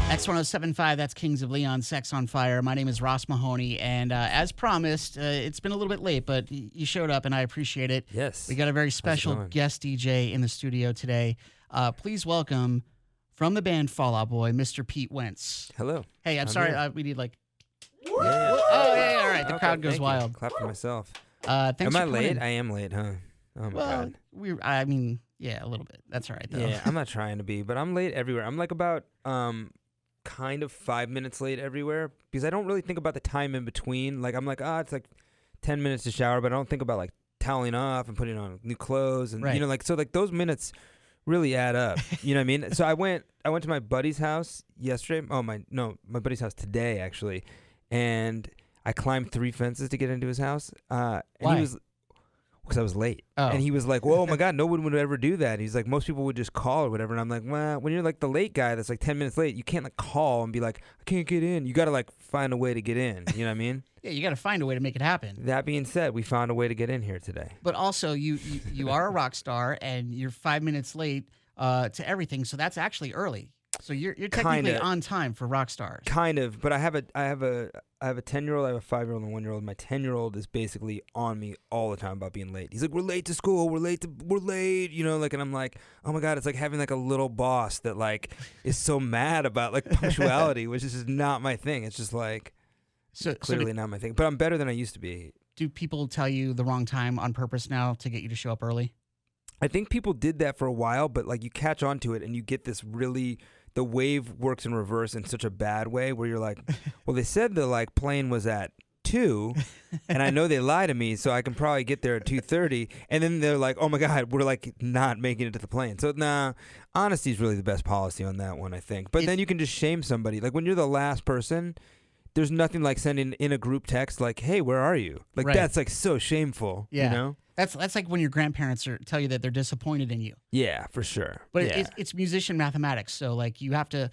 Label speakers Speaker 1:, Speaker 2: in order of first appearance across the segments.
Speaker 1: X107.5, that's Kings of Leon, Sex on Fire. My name is Ross Mahoney, and as promised, it's been a little bit late, but you showed up, and I appreciate it.
Speaker 2: Yes.
Speaker 1: We got a very special guest DJ in the studio today. Please welcome, from the band Fall Out Boy, Mr. Pete Wentz.
Speaker 2: Hello.
Speaker 1: Hey, I'm sorry, we need like...
Speaker 2: Yeah.
Speaker 1: Oh, yeah, all right, the
Speaker 2: Okay,
Speaker 1: crowd goes
Speaker 2: thank you.
Speaker 1: wild.
Speaker 2: Clap for myself.
Speaker 1: Thanks
Speaker 2: Am
Speaker 1: for
Speaker 2: I
Speaker 1: coming
Speaker 2: late?
Speaker 1: in.
Speaker 2: I am late, huh? Oh, my God.
Speaker 1: I mean, yeah, a little bit. That's all right, though.
Speaker 2: Yeah, I'm not trying to be, but I'm late everywhere. I'm like about... kind of 5 minutes late everywhere because I don't really think about the time in between. Like I'm like, it's like 10 minutes to shower, but I don't think about like toweling off and putting on new clothes and
Speaker 1: Right.
Speaker 2: like those minutes really add up. You know what I mean? So I went to my buddy's house yesterday. My buddy's house today actually, and I climbed 3 fences to get into his house. And
Speaker 1: Why?
Speaker 2: he was because I was late.
Speaker 1: Oh.
Speaker 2: And he was like, whoa, my God, no one would ever do that. He's like, most people would just call or whatever. And I'm like, well, when you're like the late guy that's like 10 minutes late, you can't like call and be like, I can't get in. You got to like find a way to get in. You know what I mean?
Speaker 1: Yeah, you got to find a way to make it happen.
Speaker 2: That being said, we found a way to get in here today.
Speaker 1: But also, you are a rock star, and you're 5 minutes late to everything, so that's actually early. So you're technically on time for rock stars.
Speaker 2: Kind of, but I have a 10-year-old, I have a 5-year-old and a 1-year-old. My 10-year-old is basically on me all the time about being late. He's like, we're late to school, we're late, you know, like, and I'm like, oh my God, it's like having like a little boss that like is so mad about like punctuality, which is just not my thing. It's just like clearly not my thing. But I'm better than I used to be. Do
Speaker 1: people tell you the wrong time on purpose now to get you to show up early?
Speaker 2: I think people did that for a while, but like you catch on to it and you get this really... The wave works in reverse in such a bad way where you're like, well, they said the like plane was at 2 and I know they lie to me, so I can probably get there at 2:30. And then they're like, oh my God, we're like not making it to the plane. So honesty is really the best policy on that one, I think. But then you can just shame somebody. Like when you're the last person, there's nothing like sending in a group text like, hey, where are you? Like that's like so shameful,
Speaker 1: yeah.
Speaker 2: You know?
Speaker 1: That's like when your grandparents tell you that they're disappointed in you.
Speaker 2: Yeah, for sure.
Speaker 1: But
Speaker 2: yeah.
Speaker 1: it's musician mathematics. So like you have to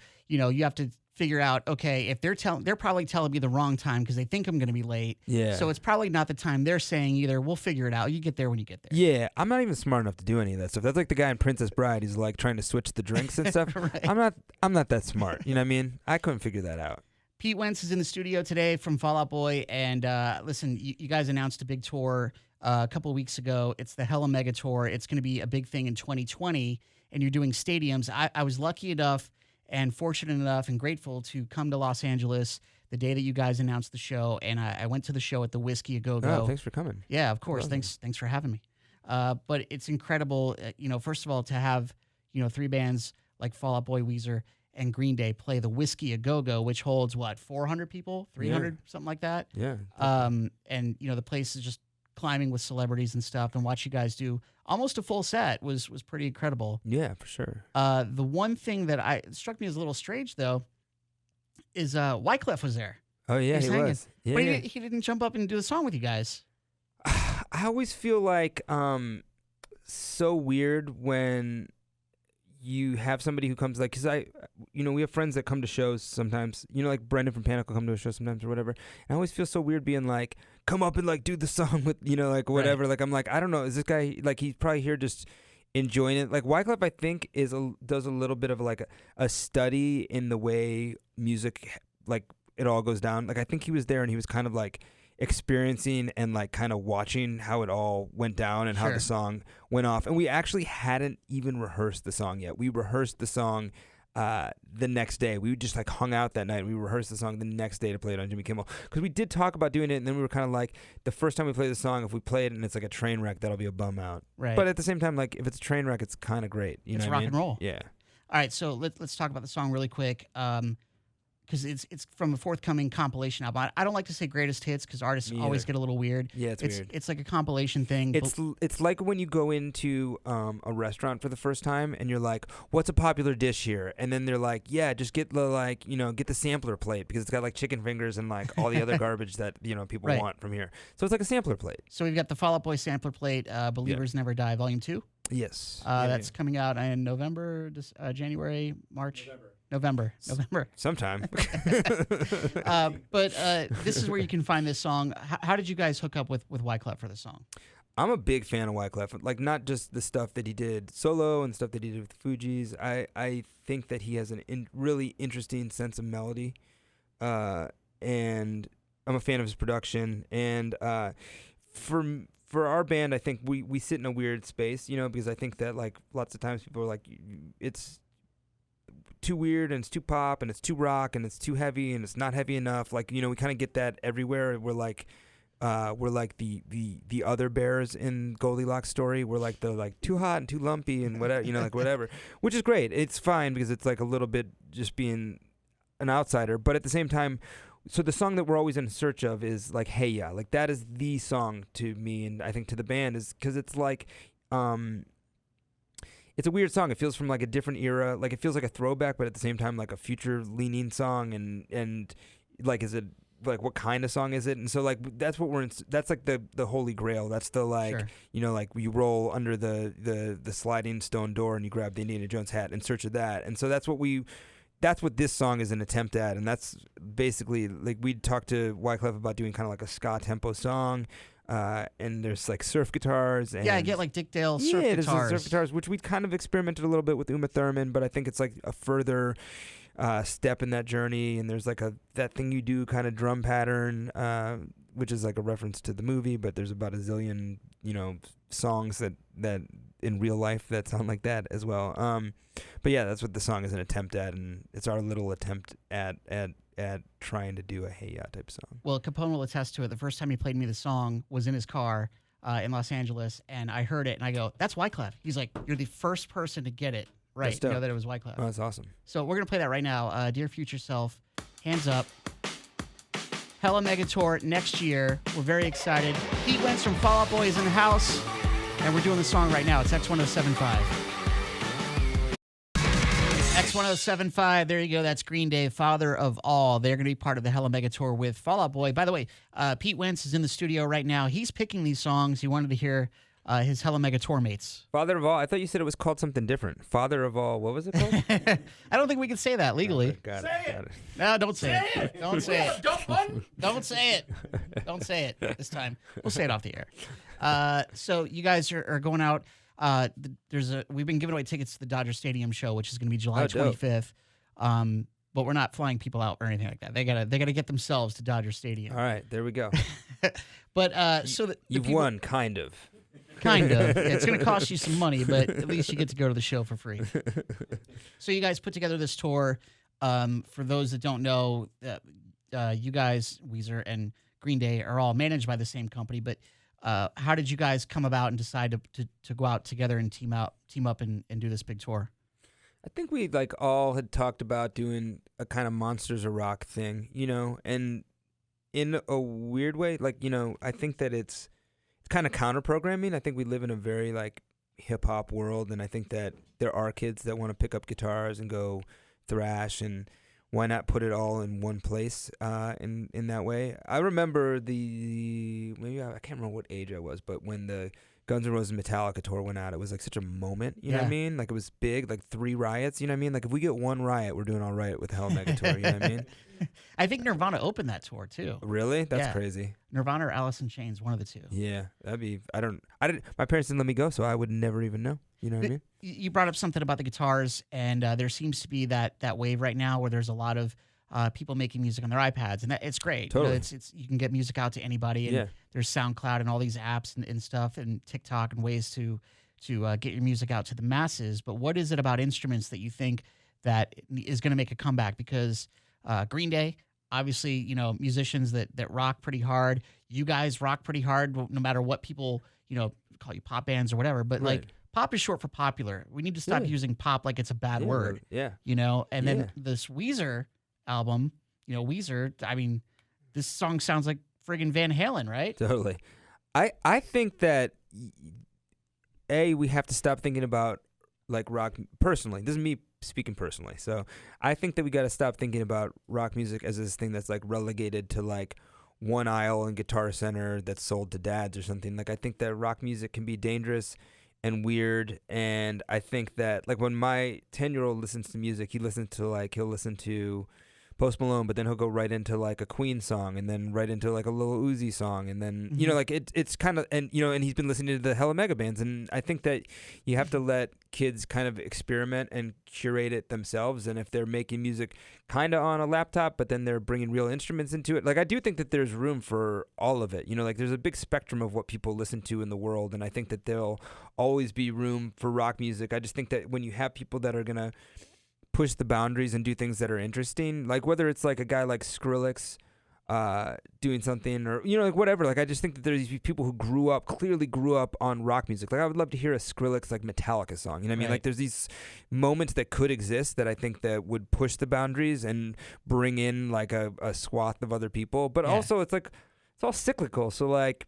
Speaker 1: figure out, okay, if they're probably telling me the wrong time because they think I'm going to be late.
Speaker 2: Yeah.
Speaker 1: So it's probably not the time they're saying either. We'll figure it out. You get there when you get there.
Speaker 2: Yeah, I'm not even smart enough to do any of that stuff. That's like the guy in Princess Bride. He's like trying to switch the drinks and stuff.
Speaker 1: Right.
Speaker 2: I'm not that smart. You know what I mean? I couldn't figure that out.
Speaker 1: Pete Wentz is in the studio today from Fall Out Boy, and listen, you guys announced a big tour a couple of weeks ago. It's the Hella Mega Tour. It's going to be a big thing in 2020, and you're doing stadiums. I was lucky enough and fortunate enough and grateful to come to Los Angeles the day that you guys announced the show, and I went to the show at the Whiskey A Go Go.
Speaker 2: Oh, thanks for coming.
Speaker 1: Yeah, of course. Thanks for having me. But it's incredible, first of all, to have 3 bands like Fall Out Boy, Weezer, and Green Day play the Whiskey A Go Go, which holds 400 people, 300, something like that.
Speaker 2: Yeah.
Speaker 1: And the place is just climbing with celebrities and stuff. And watch you guys do almost a full set was pretty incredible.
Speaker 2: Yeah, for sure.
Speaker 1: The one thing that struck me as a little strange though is Wyclef was there.
Speaker 2: Oh yeah, he was. Yeah,
Speaker 1: but he didn't jump up and do the song with you guys.
Speaker 2: I always feel like so weird when you have somebody who comes like, because we have friends that come to shows sometimes, like Brendan from Panic will come to a show sometimes or whatever. And I always feel so weird being like, come up and like do the song with, like whatever. Right. Like, I'm like, I don't know. Is this guy, like, he's probably here just enjoying it. Like Wyclef, I think does a little bit of like a study in the way music, like it all goes down. Like, I think he was there and he was kind of like experiencing and like kind of watching how it all went down and how the song went off. And we actually hadn't even rehearsed the song yet. We rehearsed the song the next day. We just like hung out that night. We rehearsed the song the next day to play it on Jimmy Kimmel, because we did talk about doing it, and then we were kind of like, the first time we play the song, if we play it and it's like a train wreck, that'll be a bum out. Right. But at the same time, like if it's a train wreck, it's kind of great. It's
Speaker 1: rock and roll.
Speaker 2: Yeah.
Speaker 1: All right, so let's talk about the song really quick. Because it's from a forthcoming compilation album. I don't like to say greatest hits because artists always get a little weird.
Speaker 2: Yeah, it's weird.
Speaker 1: It's like a compilation thing.
Speaker 2: It's like when you go into a restaurant for the first time and you're like, what's a popular dish here? And then they're like, yeah, just get the get the sampler plate because it's got like chicken fingers and like all the other garbage that people want from here. So it's like a sampler plate.
Speaker 1: So we've got the Fall Out Boy sampler plate, Believers Never Die, Volume 2.
Speaker 2: Yes.
Speaker 1: That's coming out in November, January, March. November.
Speaker 2: Sometime.
Speaker 1: But this is where you can find this song. How did you guys hook up with Wyclef for this song?
Speaker 2: I'm a big fan of Wyclef. Like, not just the stuff that he did solo and stuff that he did with the Fugees. I think that he has an really interesting sense of melody, and I'm a fan of his production. And for our band, I think we sit in a weird space, because I think that like lots of times people are like, it's too weird and it's too pop and it's too rock and it's too heavy and it's not heavy enough. Like, we kind of get that everywhere. We're like the other bears in Goldilocks story. We're like the like too hot and too lumpy and whatever, like whatever, which is great. It's fine because it's like a little bit just being an outsider, but at the same time, so the song that we're always in search of is like Hey Ya. Like that is the song to me, and I think to the band, is because it's like it's a weird song. It feels from like a different era. Like it feels like a throwback, but at the same time like a future leaning song, and like, is it like, what kind of song is it? And so like that's what that's like the holy grail. That's the like,
Speaker 1: Sure.
Speaker 2: Like you roll under the sliding stone door and you grab the Indiana Jones hat in search of that. And so that's what this song is an attempt at. And that's basically like, we talked to Wyclef about doing kind of like a ska tempo song. And there's like surf guitars. And
Speaker 1: I get like Dick Dale surf
Speaker 2: there's
Speaker 1: guitars.
Speaker 2: Surf guitars, which we kind of experimented a little bit with Uma Thurman, but I think it's like a further step in that journey. And there's like that thing you do kind of drum pattern, which is like a reference to the movie, but there's about a zillion, songs that in real life that sound like that as well. But yeah, that's what the song is an attempt at, and it's our little attempt at trying to do a Hey Ya type song.
Speaker 1: Well, Capone will attest to it. The first time he played me the song was in his car in Los Angeles, and I heard it, and I go, "That's Wyclef." He's like, "You're the first person to get it right, that it was Wyclef."
Speaker 2: Oh, that's awesome.
Speaker 1: So we're gonna play that right now. Dear Future Self, hands up. Hella Mega Tour next year. We're very excited. Pete Wentz from Fall Out Boy is in the house, and we're doing the song right now. It's X107.5. X107.5, there you go. That's Green Day, Father of All. They're going to be part of the Hella Mega Tour with Fall Out Boy. By the way, Pete Wentz is in the studio right now. He's picking these songs. He wanted to hear his Hella Mega Tour mates.
Speaker 2: Father of All? I thought you said it was called something different. Father of All. What was it called?
Speaker 1: I don't think we can say that legally.
Speaker 2: Okay, got it.
Speaker 1: No, don't say it. Don't say it. Don't say it. Don't say it this time. We'll say it off the air. So you guys are going out. We've been giving away tickets to the Dodger Stadium show, which is going to be July 25th. But we're not flying people out or anything like that. They gotta get themselves to Dodger Stadium.
Speaker 2: All right, there we go.
Speaker 1: But so that
Speaker 2: you've won, kind of.
Speaker 1: Kind of. It's going to cost you some money, but at least you get to go to the show for free. So you guys put together this tour. For those that don't know, you guys, Weezer and Green Day, are all managed by the same company. But how did you guys come about and decide to go out together and team up and do this big tour?
Speaker 2: I think we like all had talked about doing a kind of Monsters of Rock thing, and in a weird way, like, I think that it's kind of counter-programming. I think we live in a very like hip-hop world, and I think that there are kids that want to pick up guitars and go thrash, and why not put it all in one place in that way? I remember maybe I can't remember what age I was, but when the Guns N' Roses Metallica tour went out, it was like such a moment, you know what I mean? Like it was big, like 3 riots, you know what I mean? Like if we get 1 riot, we're doing all right with the Hell Mega Tour, you know what I mean?
Speaker 1: I think Nirvana opened that tour too.
Speaker 2: Really? That's crazy.
Speaker 1: Nirvana or Alice in Chains, one of the two.
Speaker 2: Yeah, my parents didn't let me go, so I would never even know. You know what I mean?
Speaker 1: You brought up something about the guitars, and there seems to be that wave right now where there's a lot of people making music on their iPads, and it's great.
Speaker 2: Totally.
Speaker 1: You can get music out to anybody, and there's SoundCloud and all these apps and stuff, and TikTok and ways to get your music out to the masses. But what is it about instruments that you think that is going to make a comeback? Because Green Day, obviously, musicians that rock pretty hard. You guys rock pretty hard, no matter what people call you pop bands or whatever. But like pop is short for popular. We need to stop using pop like it's a bad word.
Speaker 2: Yeah.
Speaker 1: And then this Weezer album, Weezer, I mean, this song sounds like friggin' Van Halen, right?
Speaker 2: Totally. I think that we have to stop thinking about like rock personally. This is me speaking personally. So I think that we got to stop thinking about rock music as this thing that's like relegated to like one aisle in Guitar Center that's sold to dads or something. Like I think that rock music can be dangerous and weird, and I think that like when my 10-year-old listens to music, he'll listen to Post Malone, but then he'll go right into like a Queen song, and then right into like a Lil Uzi song, and then you know, like it's kind of, and you know, and he's been listening to the hella mega bands, and I think that you have to let kids kind of experiment and curate it themselves, and if they're making music kind of on a laptop, but then they're bringing real instruments into it, like I do think that there's room for all of it. You know, like there's a big spectrum of what people listen to in the world, and I think that there'll always be room for rock music. I just think that when you have people that are gonna push the boundaries and do things that are interesting, like whether it's like a guy like Skrillex doing something, or you know, like whatever, like I just think that there's these people who clearly grew up on rock music. Like I would love to hear a Skrillex like Metallica song, you know what I mean? Like there's these moments that could exist that I think that would push the boundaries and bring in like a swath of other people, but also it's like it's all cyclical, so like,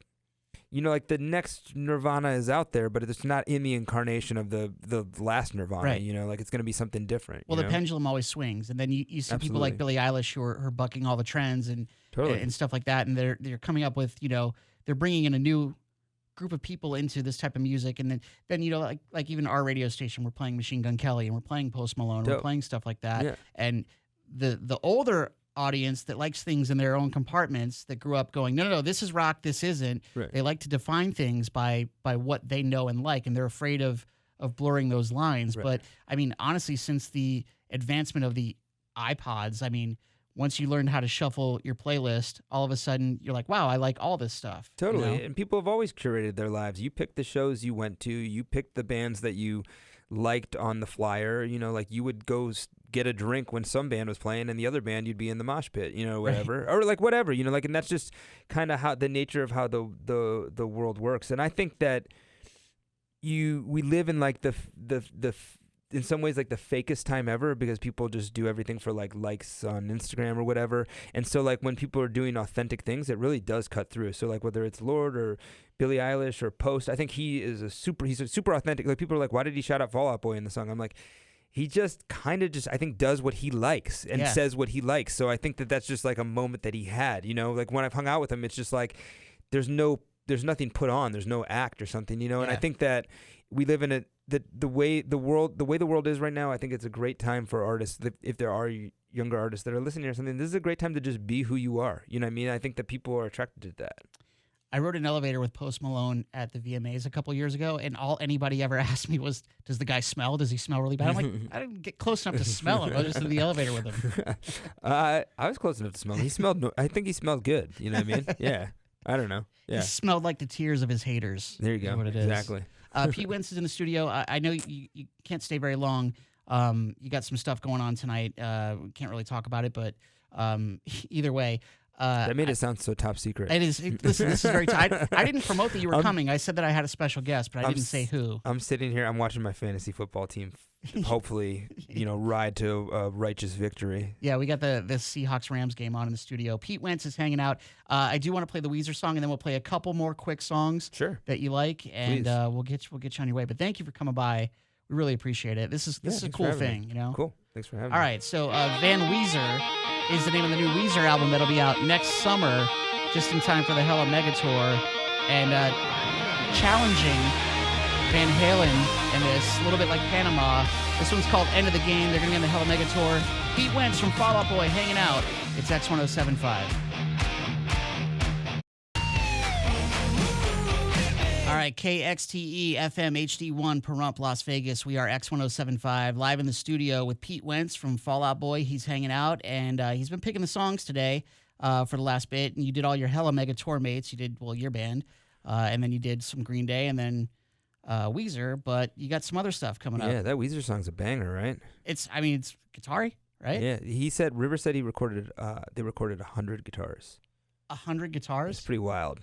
Speaker 2: you know, like the next Nirvana is out there, but it's not in the incarnation of the last Nirvana. Right. You know, like it's going to be something different.
Speaker 1: Well, the pendulum always swings, and then you see people like Billie Eilish who are bucking all the trends and stuff like that, and they're coming up with, you know, they're bringing in a new group of people into this type of music, and then you know, like even our radio station, we're playing Machine Gun Kelly, and we're playing Post Malone, we're playing stuff like that, and the older audience that likes things in their own compartments, that grew up going, no, this is rock, this isn't. Right. They like to define things by what they know and like, and they're afraid of blurring those lines. Right. But I mean, honestly, since the advancement of the iPods, I mean, once you learn how to shuffle your playlist, all of a sudden you're like, wow, I like all this stuff.
Speaker 2: Totally.
Speaker 1: You know?
Speaker 2: And people have always curated their lives. You picked the shows you went to, you picked the bands that you liked on the flyer, you know, like you would go get a drink when some band was playing, and the other band you'd be in the mosh pit, you know, whatever, or like whatever, you know, like, and that's just kind of how the nature of how the world works. And I think that we live in like the in some ways like the fakest time ever, because people just do everything for like likes on Instagram or whatever. And so like when people are doing authentic things, it really does cut through. So like whether it's Lorde or Billie Eilish or Post, I think he's a super authentic. Like people are like, why did he shout out Fall Out Boy in the song? I'm like, he just kind of I think does what he likes and says what he likes. So I think that that's just like a moment that he had, you know, like when I've hung out with him, it's just like, there's nothing put on, there's no act or something, you know? And I think that we live in the way the world is right now. I think it's a great time for artists, if there are younger artists that are listening or something, this is a great time to just be who you are. You know what I mean? I think that people are attracted to that.
Speaker 1: I rode an elevator with Post Malone at the VMAs a couple years ago, and all anybody ever asked me was, does the guy smell? Does he smell really bad? I'm like, I didn't get close enough to smell him. I was just in the elevator with him.
Speaker 2: I was close enough to smell him. I think he smelled good. You know what I mean? Yeah. I don't know. Yeah.
Speaker 1: He smelled like the tears of his haters.
Speaker 2: There you go.
Speaker 1: What it is.
Speaker 2: Exactly.
Speaker 1: Pete Wentz is in the studio. I know you can't stay very long. You got some stuff going on tonight. Can't really talk about it, but either way.
Speaker 2: That made it sound so top secret.
Speaker 1: It is. Listen, this is very tight. I didn't promote that you were coming. I said that I had a special guest, but I didn't say who.
Speaker 2: I'm sitting here. I'm watching my fantasy football team hopefully, you know, ride to a righteous victory.
Speaker 1: Yeah, we got the Seahawks-Rams game on in the studio. Pete Wentz is hanging out. I do want to play the Weezer song, and then we'll play a couple more quick songs that you like, and we'll get you on your way. But thank you for coming by. We really appreciate it. This is a cool thing, you know?
Speaker 2: Cool. Thanks for having me.
Speaker 1: All right, so Van Weezer is the name of the new Weezer album that'll be out next summer, just in time for the Hella Mega Tour, and challenging Van Halen in this, a little bit like Panama. This one's called End of the Game. They're going to be on the Hella Mega Tour. Pete Wentz from Fall Out Boy hanging out. It's X107.5. All right, KXTE FM HD1 Pahrump, Las Vegas. We are X107.5 live in the studio with Pete Wentz from Fall Out Boy. He's hanging out, and he's been picking the songs today for the last bit. And you did all your Hella Mega Tour mates. You did, well, your band, and then you did some Green Day, and then Weezer. But you got some other stuff coming up.
Speaker 2: Yeah, that Weezer song's a banger, right?
Speaker 1: It's guitar-y, right?
Speaker 2: Yeah, River said he recorded. They recorded 100 guitars.
Speaker 1: 100 guitars?
Speaker 2: It's pretty wild.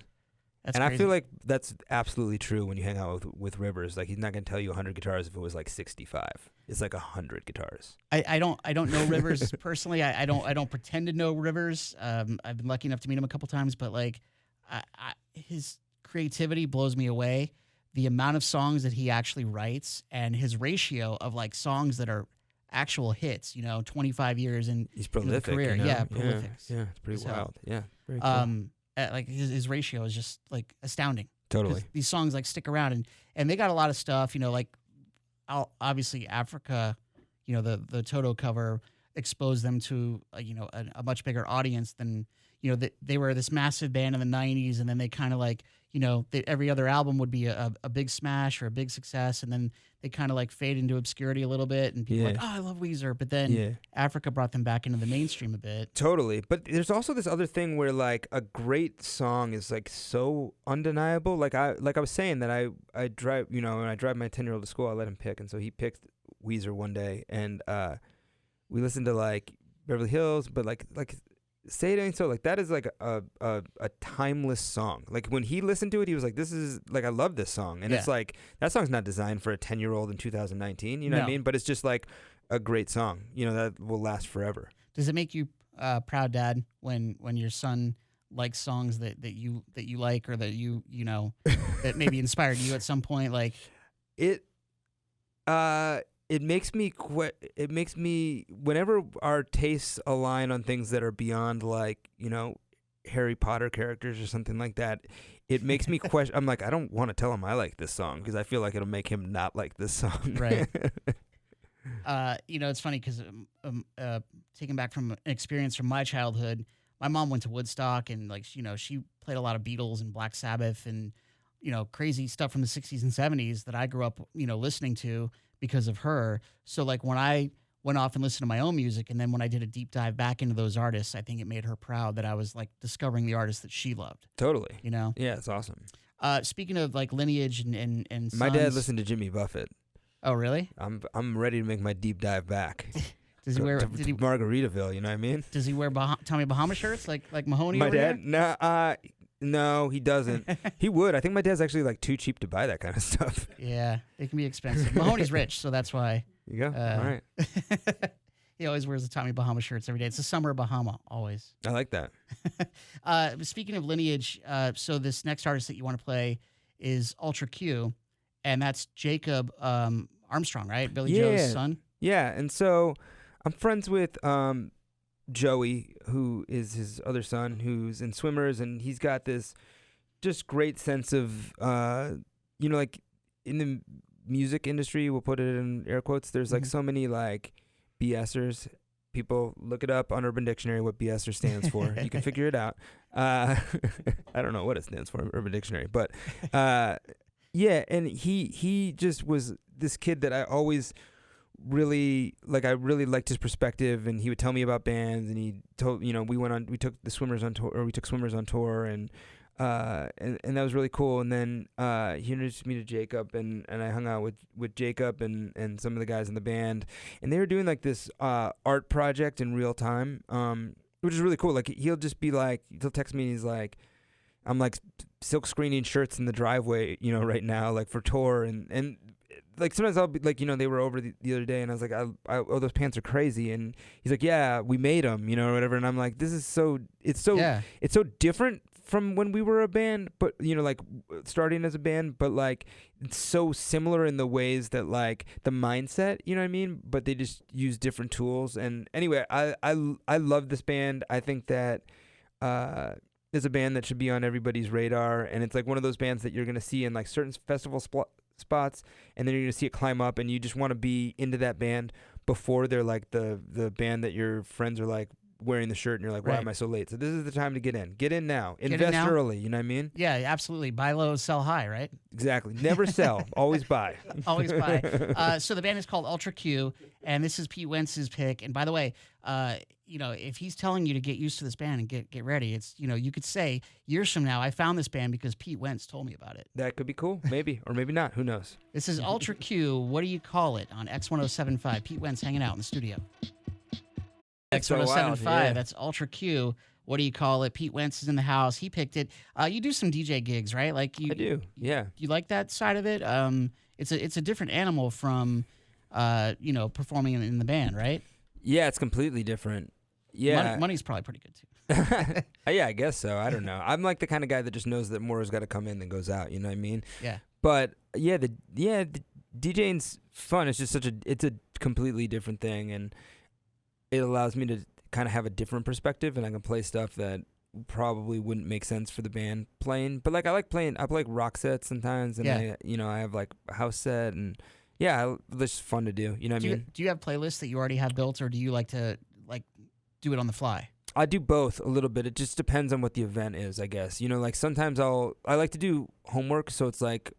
Speaker 1: That's
Speaker 2: crazy. I feel like that's absolutely true when you hang out with Rivers. Like, he's not going to tell you 100 guitars if it was like 65. It's like 100 guitars.
Speaker 1: I don't know Rivers personally. I don't pretend to know Rivers. I've been lucky enough to meet him a couple times, but like his creativity blows me away. The amount of songs that he actually writes and his ratio of like songs that are actual hits, 25 years in
Speaker 2: he's prolific,
Speaker 1: career. Yeah, prolific.
Speaker 2: Yeah, it's pretty wild. Yeah, very cool.
Speaker 1: Like his ratio is just like astounding.
Speaker 2: Totally.
Speaker 1: These songs like stick around, and they got a lot of stuff, like obviously Africa, the Toto cover. exposed them to a much bigger audience than they were this massive band in the 90s, and then they kind of like every other album would be a big smash or a big success, and then they kind of like fade into obscurity a little bit, and people are like, oh, I love Weezer, but then Africa brought them back into the mainstream a bit.
Speaker 2: Totally. But there's also this other thing where like a great song is like so undeniable. Like I was saying that I drive, when I drive my 10-year-old to school, I let him pick, and so he picked Weezer one day, and we listened to like Beverly Hills, but like Say It Ain't So, like that is like a timeless song. Like when he listened to it, he was like, this is like, I love this song. And it's like, that song's not designed for a 10-year-old in 2019, you know what I mean? But it's just like a great song, that will last forever.
Speaker 1: Does it make you proud, Dad, when your son likes songs that you like, or that that maybe inspired you at some point? Like
Speaker 2: it makes me whenever our tastes align on things that are beyond like, Harry Potter characters or something like that, it makes me question. I'm like, I don't want to tell him I like this song because I feel like it'll make him not like this song.
Speaker 1: Right. It's funny because taking back from an experience from my childhood, my mom went to Woodstock, and like, she played a lot of Beatles and Black Sabbath and, crazy stuff from the 60s and 70s that I grew up, listening to because of her. So like when I went off and listened to my own music, and then when I did a deep dive back into those artists, I think it made her proud that I was like discovering the artists that she loved.
Speaker 2: Totally.
Speaker 1: Yeah,
Speaker 2: it's awesome.
Speaker 1: Speaking of like lineage and
Speaker 2: my
Speaker 1: sons,
Speaker 2: dad listened to Jimmy Buffett.
Speaker 1: Oh, really?
Speaker 2: I'm ready to make my deep dive back.
Speaker 1: Does he wear
Speaker 2: to Margaritaville, you know what I mean?
Speaker 1: Does he wear Tommy Bahama shirts like Mahoney?
Speaker 2: My
Speaker 1: over
Speaker 2: dad?
Speaker 1: Here?
Speaker 2: No, he doesn't. He would. I think my dad's actually like too cheap to buy that kind of stuff.
Speaker 1: Yeah, it can be expensive. Mahoney's rich, so that's why.
Speaker 2: You go. All right.
Speaker 1: He always wears the Tommy Bahama shirts every day. It's the summer of Bahama, always.
Speaker 2: I like that.
Speaker 1: Speaking of lineage, so this next artist that you want to play is Ultra Q, and that's Jacob Armstrong, right? Billy Joe's son?
Speaker 2: Yeah, and so I'm friends with Joey, who is his other son, who's in Swimmers, and he's got this just great sense of, like in the music industry, we'll put it in air quotes, there's like so many like BSers. People look it up on Urban Dictionary what BSer stands for. You can figure it out. I don't know what it stands for in Urban Dictionary, but yeah, and he just was this kid that I always really liked his perspective, and he would tell me about bands, and he told, we took Swimmers on tour, and that was really cool. And then he introduced me to Jacob, and I hung out with Jacob and some of the guys in the band, and they were doing like this art project in real time, which is really cool. Like he'll text me and he's like, I'm like silk screening shirts in the driveway, right now, like for tour, and like sometimes I'll be like, they were over the other day, and I was like, oh, those pants are crazy, and he's like, yeah, we made them, or whatever, and I'm like, it's so different from when we were a band, but like starting as a band, but like it's so similar in the ways that like the mindset, you know what I mean, but they just use different tools. And anyway, I love this band. I think that it's a band that should be on everybody's radar, and it's like one of those bands that you're gonna see in like certain festival spots, and then you're gonna see it climb up, and you just want to be into that band before they're like the band that your friends are like wearing the shirt, and you're like, why am I so late? So this is the time to get in now, invest early, you know what I mean?
Speaker 1: Yeah, absolutely. Buy low, sell high, right?
Speaker 2: Exactly. Never sell, always buy.
Speaker 1: Always buy. So the band is called Ultra Q, and this is Pete Wentz's pick. And by the way, if he's telling you to get used to this band and get ready, it's, you could say years from now, I found this band because Pete Wentz told me about it.
Speaker 2: That could be cool, maybe, or maybe not. Who knows?
Speaker 1: This is Ultra Q. What do you call it on X107.5? Pete Wentz hanging out in the studio. X107.5, yeah. That's Ultra Q. What do you call it? Pete Wentz is in the house. He picked it. You do some DJ gigs, right? Like I
Speaker 2: do, yeah.
Speaker 1: You like that side of it? It's a different animal from, performing in the band, right?
Speaker 2: Yeah, it's completely different. Yeah,
Speaker 1: money's probably pretty good too.
Speaker 2: Yeah, I guess so. I don't know. I'm like the kind of guy that just knows that more has got to come in than goes out. You know what I mean?
Speaker 1: Yeah.
Speaker 2: But the DJing's fun. It's just it's a completely different thing, and it allows me to kind of have a different perspective, and I can play stuff that probably wouldn't make sense for the band playing. But like I play rock sets sometimes, and I have like a house set, and Yeah, it's just fun to do. You know what I mean?
Speaker 1: Do you have playlists that you already have built, or do you like to do it on the fly?
Speaker 2: I do both a little bit. It just depends on what the event is, I guess. You know, like sometimes I like to do homework, so it's like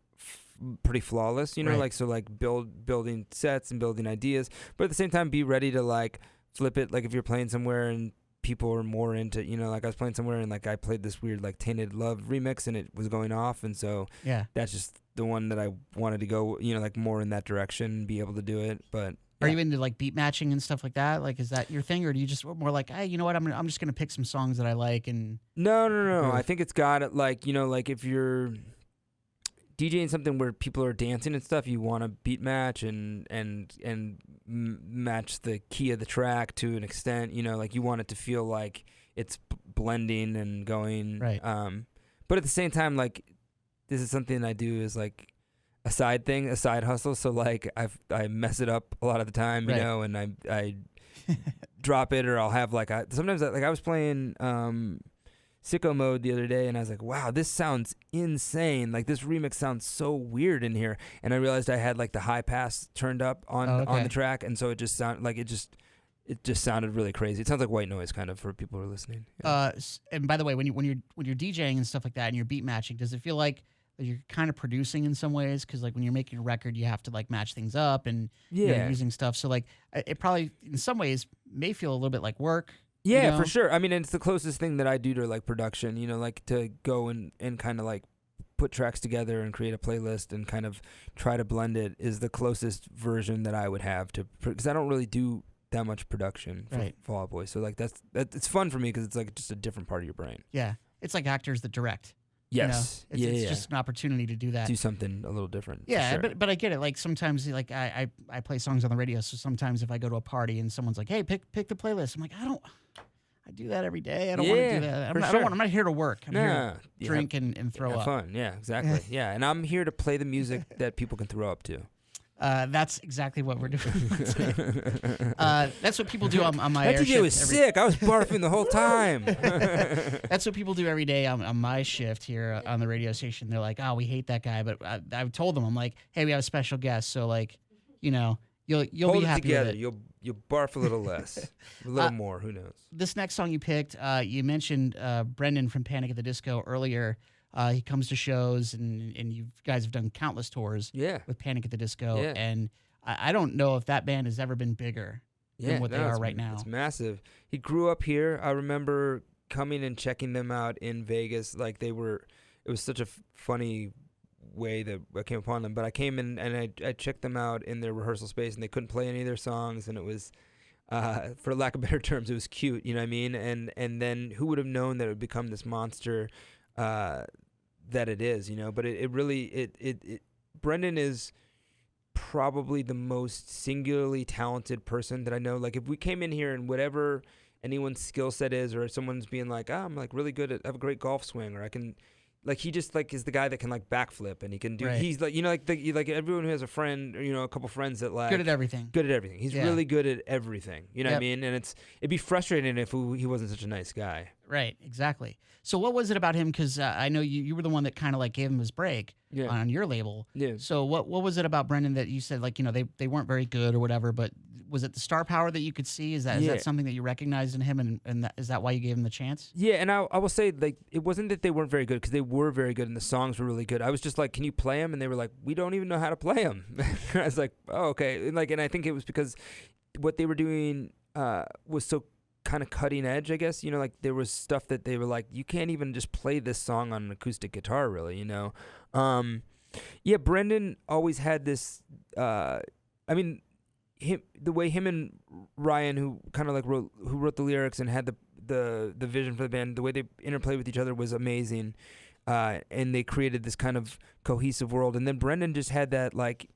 Speaker 2: pretty flawless. You know,
Speaker 1: Right.
Speaker 2: like so like building sets and building ideas, but at the same time be ready to like flip it. Like if you're playing somewhere and people are more into, you know, like I was playing somewhere and like I played this weird like Tainted Love remix and it was going off, and so
Speaker 1: Yeah.
Speaker 2: that's just the one that I wanted to go, you know, like more in that direction, be able to do it. But
Speaker 1: Are you into like beat matching and stuff like that? Like, is that your thing, or do you just more like, hey, you know what? I'm just gonna pick some songs that I like and.
Speaker 2: No. I think it's got it. Like, you know, like if you're DJing something where people are dancing and stuff, you want to beat match and match the key of the track to an extent. You know, like you want it to feel like it's blending and going.
Speaker 1: Right.
Speaker 2: But at the same time, like this is something I do is like a side thing, a side hustle. So like I mess it up a lot of the time, you
Speaker 1: Right.
Speaker 2: know, and I drop it, or I'll have like sometimes like I was playing Sicko Mode the other day, and I was like, wow, this sounds insane. Like this remix sounds so weird in here, and I realized I had like the high pass turned up on the track, and so it just sounded like it just sounded really crazy. It sounds like white noise kind of for people who are listening. Yeah.
Speaker 1: And by the way, when you're DJing and stuff like that, and you're beat matching, does it feel like that you're kind of producing in some ways? Because like when you're making a record, you have to like match things up and you know, using stuff. So like it probably in some ways may feel a little bit like work.
Speaker 2: Yeah,
Speaker 1: you know?
Speaker 2: for sure. I mean, it's the closest thing that I do to like production, you know, like to go and kind of like put tracks together and create a playlist and kind of try to blend it is the closest version that I would have to, because I don't really do that much production for Fall Out Boy. So like that's it's fun for me because it's like just a different part of your brain.
Speaker 1: Yeah. It's like actors that direct.
Speaker 2: Yes.
Speaker 1: You know? It's just an opportunity to do that.
Speaker 2: Do something a little different.
Speaker 1: Yeah,
Speaker 2: for sure.
Speaker 1: but I get it. Like sometimes, like I play songs on the radio, so sometimes if I go to a party and someone's like, "Hey, pick the playlist," I'm like, I do that every day. I don't want to do that. I'm not here to work. I'm here to drink and throw
Speaker 2: have
Speaker 1: up.
Speaker 2: fun. Yeah, exactly. Yeah, and I'm here to play the music that people can throw up to.
Speaker 1: That's exactly what we're doing. That's what people do on my
Speaker 2: that
Speaker 1: air
Speaker 2: DJ
Speaker 1: shift.
Speaker 2: was sick. I was barfing the whole time.
Speaker 1: That's what people do every day on my shift here on the radio station. They're like, "Oh, we hate that guy," but I've told them, I'm like, "Hey, we have a special guest, so like, you know, you'll
Speaker 2: Hold
Speaker 1: be happy
Speaker 2: together.
Speaker 1: with it."
Speaker 2: You'll barf a little less, a little more. Who knows?
Speaker 1: This next song you picked, you mentioned Brendan from Panic at the Disco earlier. He comes to shows, and you guys have done countless tours with Panic at the Disco.
Speaker 2: Yeah.
Speaker 1: And I don't know if that band has ever been bigger than what they are right now.
Speaker 2: It's massive. He grew up here. I remember coming and checking them out in Vegas. Like it was such a funny way that I came upon them. But I came in and I checked them out in their rehearsal space, and they couldn't play any of their songs, and it was, for lack of better terms, it was cute. You know what I mean? And then who would have known that it would become this monster that it is, you know? But it really Brendan is probably the most singularly talented person that I know. Like if we came in here and whatever anyone's skill set is, or someone's being like, I'm like really good at, I have a great golf swing, or I can, like he just like is the guy that can like backflip, and he can do. He's like, you know, like everyone who has a friend, or you know, a couple friends that like
Speaker 1: good at everything.
Speaker 2: He's really good at everything. You know what I mean? And it'd be frustrating if he wasn't such a nice guy.
Speaker 1: Right, exactly. So what was it about him? Because I know you were the one that kind of like gave him his break on your label.
Speaker 2: Yeah.
Speaker 1: So what was it about Brendan that you said, like, you know, they weren't very good or whatever, but was it the star power that you could see? Is that something that you recognized in him, and is that why you gave him the chance?
Speaker 2: Yeah, and I will say, like, it wasn't that they weren't very good, because they were very good and the songs were really good. I was just like, can you play them? And they were like, we don't even know how to play them. I was like, oh, okay. And I think it was because what they were doing was so kind of cutting edge, I guess. You know, like there was stuff that they were like, you can't even just play this song on an acoustic guitar, really, you know? Brendan always had this, the way him and Ryan, who kind of like wrote the lyrics and had the vision for the band, the way they interplayed with each other was amazing. And they created this kind of cohesive world. And then Brendan just had that, like,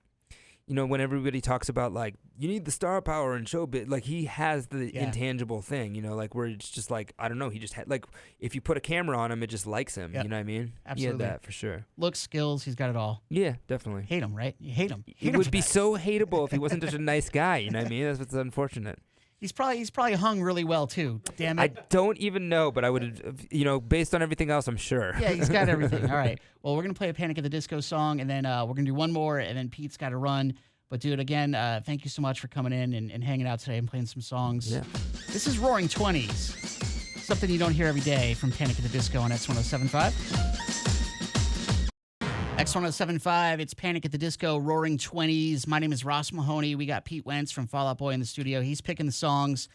Speaker 2: you know, when everybody talks about like you need the star power and showbiz, like he has the intangible thing, you know, like where it's just like, I don't know, he just had, like, if you put a camera on him, it just likes him. You know what I mean?
Speaker 1: Absolutely.
Speaker 2: He had that for sure.
Speaker 1: Looks, skills, he's got it all.
Speaker 2: Yeah, definitely.
Speaker 1: Hate him, right? You hate him.
Speaker 2: He would be so hateable if he wasn't such a nice guy. You know what I mean? That's what's unfortunate.
Speaker 1: He's probably hung really well too. Damn it.
Speaker 2: I don't even know, but I would, you know, based on everything else, I'm sure.
Speaker 1: Yeah, he's got everything. All right. Well, we're gonna play a Panic at the Disco song, and then we're gonna do one more, and then Pete's got to run. But dude, again, thank you so much for coming in and hanging out today and playing some songs.
Speaker 2: Yeah.
Speaker 1: This is Roaring 20s. Something you don't hear every day from Panic at the Disco on X107.5. X107.5, it's Panic at the Disco, Roaring 20s. My name is Ross Mahoney. We got Pete Wentz from Fall Out Boy in the studio. He's picking the songs.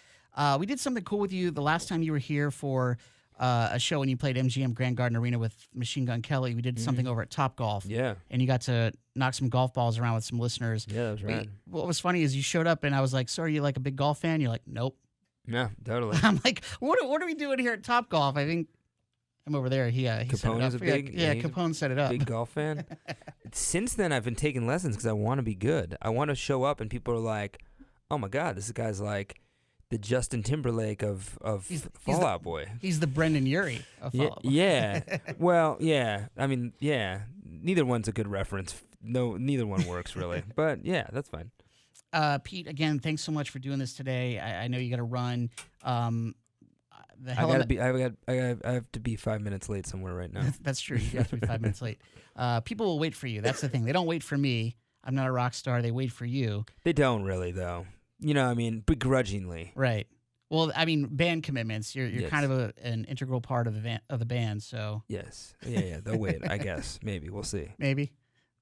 Speaker 1: We did something cool with you the last time you were here for a show when you played MGM Grand Garden Arena with Machine Gun Kelly. We did something over at Top Golf.
Speaker 2: Yeah.
Speaker 1: And you got to knock some golf balls around with some listeners.
Speaker 2: Yeah, that was right.
Speaker 1: What was funny is you showed up and I was like, so are you like a big golf fan? You're like, nope.
Speaker 2: Yeah, totally.
Speaker 1: I'm like, what are we doing here at Top Golf? I think I'm over there. He set it
Speaker 2: Capone
Speaker 1: up.
Speaker 2: is a big,
Speaker 1: Capone set it up.
Speaker 2: big golf fan. Since then, I've been taking lessons because I want to be good. I want to show up and people are like, "Oh my God, this guy's like the Justin Timberlake of Fall Out Boy."
Speaker 1: He's the Brendan Urie of Fall Out Boy.
Speaker 2: Yeah. Well, yeah. I mean, yeah. Neither one's a good reference. No, neither one works really. But yeah, that's fine.
Speaker 1: Pete, again, thanks so much for doing this today. I know you got to run.
Speaker 2: I have to be 5 minutes late somewhere right now.
Speaker 1: That's true. You have to be 5 minutes late. People will wait for you. That's the thing. They don't wait for me. I'm not a rock star. They wait for you.
Speaker 2: They don't really, though. You know, I mean, begrudgingly.
Speaker 1: Right. Well, I mean, band commitments. You're
Speaker 2: Yes.
Speaker 1: kind of an integral part of the band. So
Speaker 2: Yes. Yeah. They'll wait. I guess. Maybe we'll see.
Speaker 1: maybe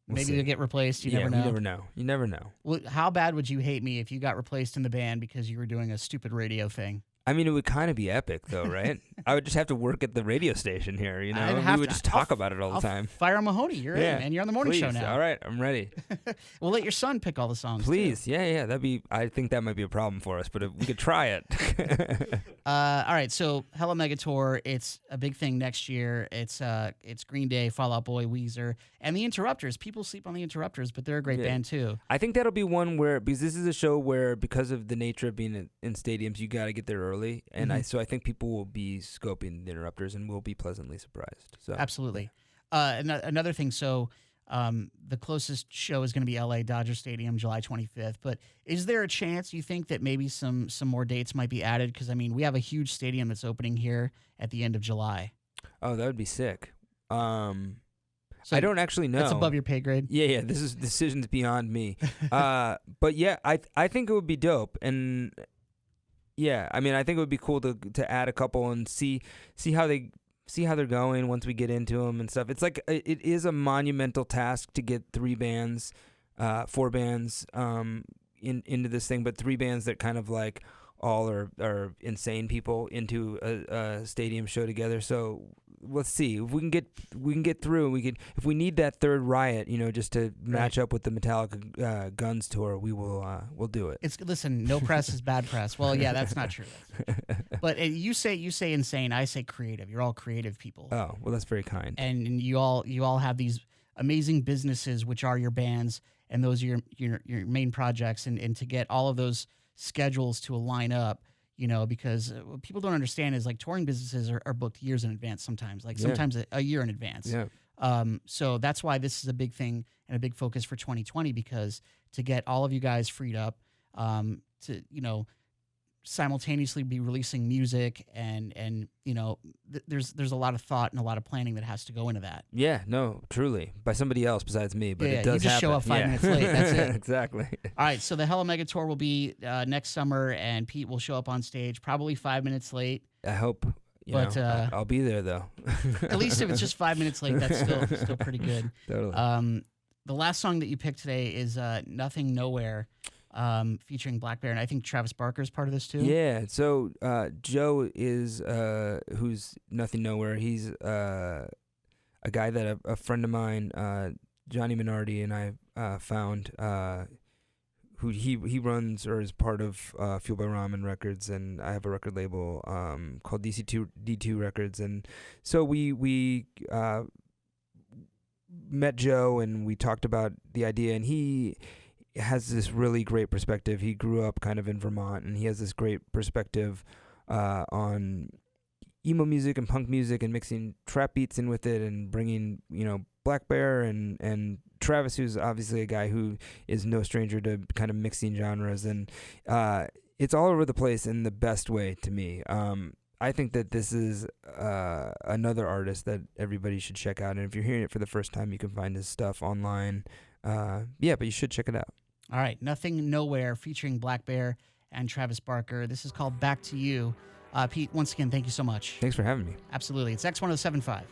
Speaker 2: We'll
Speaker 1: maybe
Speaker 2: see.
Speaker 1: you'll get replaced. You never know.
Speaker 2: You never know. You never know.
Speaker 1: Well, how bad would you hate me if you got replaced in the band because you were doing a stupid radio thing?
Speaker 2: I mean, it would kind of be epic, though, right? I would just have to work at the radio station here, you know?
Speaker 1: I'd
Speaker 2: And
Speaker 1: have
Speaker 2: we would
Speaker 1: to-
Speaker 2: just talk about it all the time.
Speaker 1: Fire Mahoney, you're in, man. You're on the morning show
Speaker 2: Please.
Speaker 1: now.
Speaker 2: All right, I'm ready.
Speaker 1: We'll let your son pick all the songs.
Speaker 2: Please, yeah. I think that might be a problem for us, but if we could try it.
Speaker 1: All right, so Hella Mega Tour, it's a big thing next year. It's Green Day, Fall Out Boy, Weezer, and the Interrupters. People sleep on the Interrupters, but they're a great band too.
Speaker 2: I think that'll be one where, because this is a show where, because of the nature of being in stadiums, you got to get there early, and so I think people will be scoping the Interrupters and will be pleasantly surprised. So
Speaker 1: Absolutely. Another thing, so the closest show is going to be LA Dodger Stadium, July 25th. But is there a chance you think that maybe some more dates might be added? Because I mean, we have a huge stadium that's opening here at the end of July.
Speaker 2: Oh, that would be sick.
Speaker 1: So
Speaker 2: I don't actually know.
Speaker 1: That's above your pay grade.
Speaker 2: Yeah. This is decisions beyond me. But yeah, I think it would be dope, and yeah, I mean, I think it would be cool to add a couple and see how they're going once we get into them and stuff. It's like it is a monumental task to get 4 bands into this thing, but 3 bands that kind of like all are insane people into a stadium show together. So let's see if we can get through. If we need that third Riot, you know, just to match up with the Metallica Guns tour, we'll do it.
Speaker 1: Listen, no press is bad press. Well, yeah, that's not true. But you say insane. I say creative. You're all creative people.
Speaker 2: Oh, well, that's very kind.
Speaker 1: And you all have these amazing businesses, which are your bands, and those are your main projects. And to get all of those schedules to line up, you know, because what people don't understand is like touring businesses are booked years in advance sometimes, like sometimes a year in advance.
Speaker 2: Yeah.
Speaker 1: So that's why this is a big thing and a big focus for 2020, because to get all of you guys freed up to, you know, simultaneously be releasing music and you know, there's a lot of thought and a lot of planning that has to go into that.
Speaker 2: Yeah, no, truly. By somebody else besides me, but it does
Speaker 1: you just
Speaker 2: happen.
Speaker 1: show up 5 minutes late. That's it.
Speaker 2: Exactly.
Speaker 1: All right, so the Hella Mega Tour will be next summer, and Pete will show up on stage probably 5 minutes late.
Speaker 2: I hope.
Speaker 1: But
Speaker 2: I'll be there though.
Speaker 1: At least if it's just 5 minutes late, that's still pretty good.
Speaker 2: Totally.
Speaker 1: The last song that you picked today is Nothing Nowhere, featuring Black Bear, and I think Travis Barker is part of this too.
Speaker 2: Yeah. So Joe is who's Nothing Nowhere. He's a guy that a friend of mine, Johnny Minardi, and I found. Who he runs or is part of Fueled by Ramen Records, and I have a record label called DC2D2 Records, and so we met Joe and we talked about the idea, and he has this really great perspective. He grew up kind of in Vermont, and he has this great perspective on emo music and punk music and mixing trap beats in with it and bringing, you know, Black Bear and Travis, who's obviously a guy who is no stranger to kind of mixing genres, and it's all over the place in the best way to me. I think that this is another artist that everybody should check out, and if you're hearing it for the first time, you can find his stuff online. But you should check it out.
Speaker 1: All right, Nothing Nowhere featuring Black Bear and Travis Barker. This is called Back to You. Pete, once again, thank you so much.
Speaker 2: Thanks for having me.
Speaker 1: Absolutely. It's X107.5.